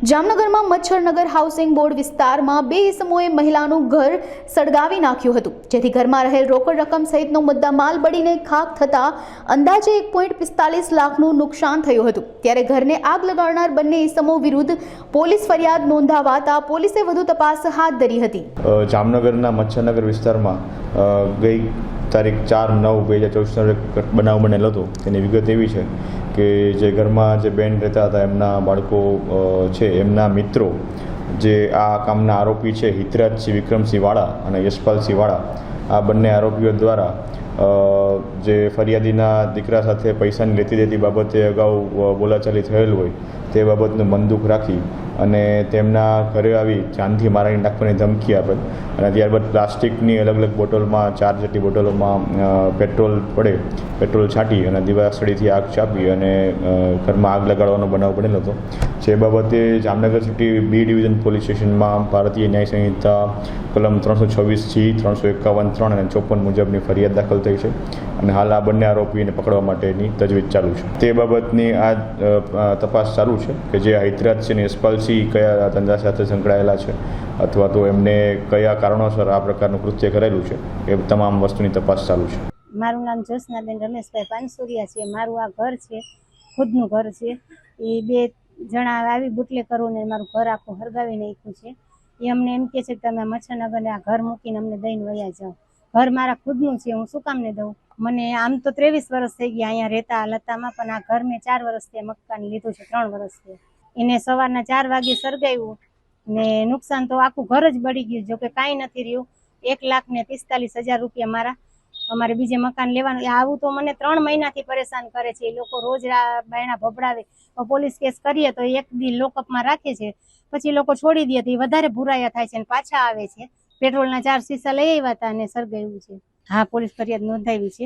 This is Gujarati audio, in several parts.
જામનગરમાં મચ્છરનગર હાઉસિંગ બોર્ડ વિસ્તારમાં બે ઇસમોએ મહિલાનું ઘર સળગાવી નાખ્યું હતું, જેથી ઘરમાં રહેલ રોકડ રકમ સહિતનો મુદ્દામાલ બળીને ખાખ થતા અંદાજે 1.45 લાખનું નુકસાન થયું હતું। ત્યારે ઘરને આગ લગાડનાર બંને ઇસમો વિરુદ્ધ પોલીસ ફરિયાદ નોંધાવાતા પોલીસે વધુ તપાસ હાથ ધરી હતી। જામનગરના મચ્છરનગર વિસ્તારમાં ગઈ તારીખ 4/9/2024 બનાવ બનેલો હતો। તેની વિગત એવી છે કે જે ઘરમાં જે બેન રહેતા હતા એમના બાળકો છે, એમના મિત્રો જે આ કામના આરોપી છે હિતરાજસિંહ વિક્રમસિંહ વાળા અને યશપાલસિંહ વાળા, આ બંને આરોપીઓ દ્વારા જે ફરિયાદીના દીકરા સાથે પૈસાની લેતી દેતી બાબતે અગાઉ બોલાચાલી થયેલ હોય તે બાબતનું બંદૂક રાખી અને તેમના ઘરે આવી જાનથી મારી નાખવાની ધમકી આપેલ અને ત્યારબાદ પ્લાસ્ટિકની અલગ અલગ બોટલોમાં 4 જેટલી બોટલોમાં પેટ્રોલ છાંટી અને દિવાસળીથી આગ ચાપી અને ઘરમાં આગ લગાડવાનો બનાવ બનેલો હતો। જે બાબતે Jamnagar city B division police સ્ટેશનમાં ભારતીય ન્યાય સંહિતા કલમ 326G 351(3) અને 54 મુજબની ફરિયાદ દાખલ થઈ છે અને હાલ આ બંને આરોપીને પકડવા માટેની તજવીજ ચાલુ છે। તે બાબતની આ તપાસ ચાલુ છે કે જે હિતરાજસિંહ અને યશપાલસિંહ કયા ધંધા સાથે સંકળાયેલા છે અથવા તો એમને કયા કારણોસર આ પ્રકારનું કૃત્ય કરેલું છે, એ તમામ વસ્તુની તપાસ ચાલુ છે। મારું નામ જ્યોત્સનાબેન રમેશભાઈ પાનસુરિયા છે। મારું આ ઘર છે, ખુદનું ઘર છે। એ બે જણા આવી બુટલેકરોને મારું ઘર આખું હરગાવી નાખ્યું છે। એ અમને એમ કહે છે કે તમે મચ્છરનગરને આ ઘર મૂકીને અમને દઈને વયા જાઓ। ઘર મારા ખુદનું છે, હું શું કામને દઉં? મને આમ તો 23 વર્ષ થઈ ગયા અહીંયા રહેતા લતામાં, પણ આ ઘર મેં 4 વર્ષથી મકાન લીધું છે, 3 વર્ષથી। એને સવારના 4 વાગે સળગાવ્યું ને નુકસાન તો આખું ઘર જ બળી ગયું। જો કે કાંઈ નથી રહ્યું। 1,45,000 રૂપિયા મારા અમારે બીજે મકાન લેવાનું। આવું તો મને 3 મહિનાથી પરેશાન કરે છે। એ લોકો રોજ બાયણા ભભડાવે, પોલીસ કેસ કરીએ તો 1 દી લોકઅપમાં રાખે છે, પછી લોકો છોડી દે તો એ વધારે ભૂરાયા થાય છે અને પાછા આવે છે। પેટ્રોલના 4 શીશા લઈ આવ્યા હતા અને સળગાવ્યું છે। હા, પોલીસ ફરિયાદ નોંધાવી છે,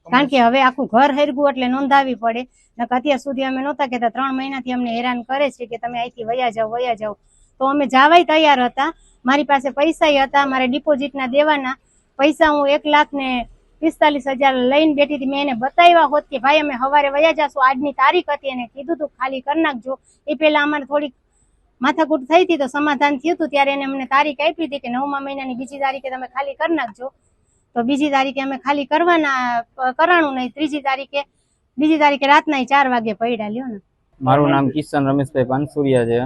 કારણ કે હવે આખું ઘર હરગું એટલે નોંધાવી પડે। અત્યાર સુધી અમે નહોતા કહેતા, 3 મહિનાથી અમને હેરાન કરે છે કે તમે અહીંથી વયા જાઓ, તો અમે જવાય તૈયાર હતા। મારી પાસે પૈસા હતા, મારે ડિપોઝિટના દેવાના પૈસા હું 1,45,000 લઈને બેઠી હતી। મેં એને બતાવ્યા હોત કે ભાઈ અમે સવારે વયા જાશું, આજની તારીખ હતી, એને કીધું તું ખાલી કરી નાખજો। એ પહેલા અમારે થોડીક માથાકૂટ થઈ હતી તો સમાધાન થયું હતું, ત્યારે એને અમને તારીખ આપી હતી કે 9મા મહિનાની 2જી તારીખે તમે ખાલી કરી નાખજો। તો 2જી તારીખે અમે ખાલી કરાણું નહીં, 2જી તારીખે રાતના 4 વાગે પડ્યા। લ્યો ને, મારું નામ કિશન રમેશભાઈ પાનસુરિયા છે।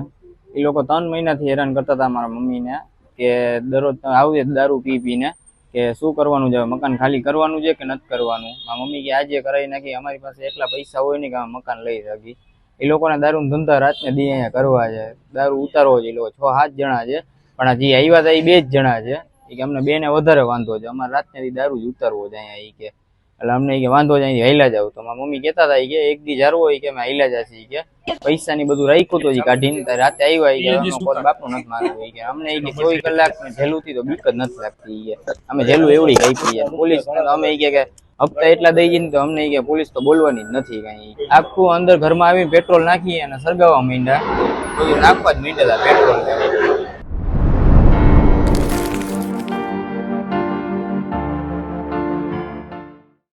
એ લોકો 3 મહિનાથી હેરાન કરતા હતા મારા મમ્મીને કે દરરોજ આવીએ દારૂ પીને કે શું કરવાનું છે, મકાન ખાલી કરવાનું છે કે નથી કરવાનું। મારા મમ્મી કે આજે કરાવી નાખી, અમારી પાસે એટલા પૈસા હોય નહીં કે અમે મકાન લઈ શકી। એ લોકોના દારૂનો ધંધા રાતને દી અહીંયા કરવા છે, દારૂ ઉતારવો છે। એ લોકો 6-7 જણા છે, પણ જે આવ્યા હતા એ 2 જ જણા છે। એ કે અમને 2ને વધારે વાંધો છે, અમારે રાતને દી દારૂ જ ઉતારવો છે અહીંયા। એ કે એટલે અમને એ કે વાંધો છે, અહીંથી હાલ્યા જાવ। તો મારા મમ્મી કહેતા હતા કે 1 દી જારવો હોય કે અમે હાલ્યા જશે, કે પૈસાની બધું રાખ્યું તો કાઢીને રાતે આવ્યા કે કોઈ બાપનું નથી મારવું। કે અમને એ કે 24 કલાક જેલું તો બીક જ નથી લાગતી। કે અમે જેલું એવડી કાપી પોલીસ અમે કે હપ્તા એટલા દઈ જઈને તો અમને કે પોલીસ તો બોલવાની જ નથી કઈ। આખું અંદર ઘરમાં આવી પેટ્રોલ નાખી અને સળગાવવા માંડ્યા, બધું નાખવા જ માંડ્યા પેટ્રોલ।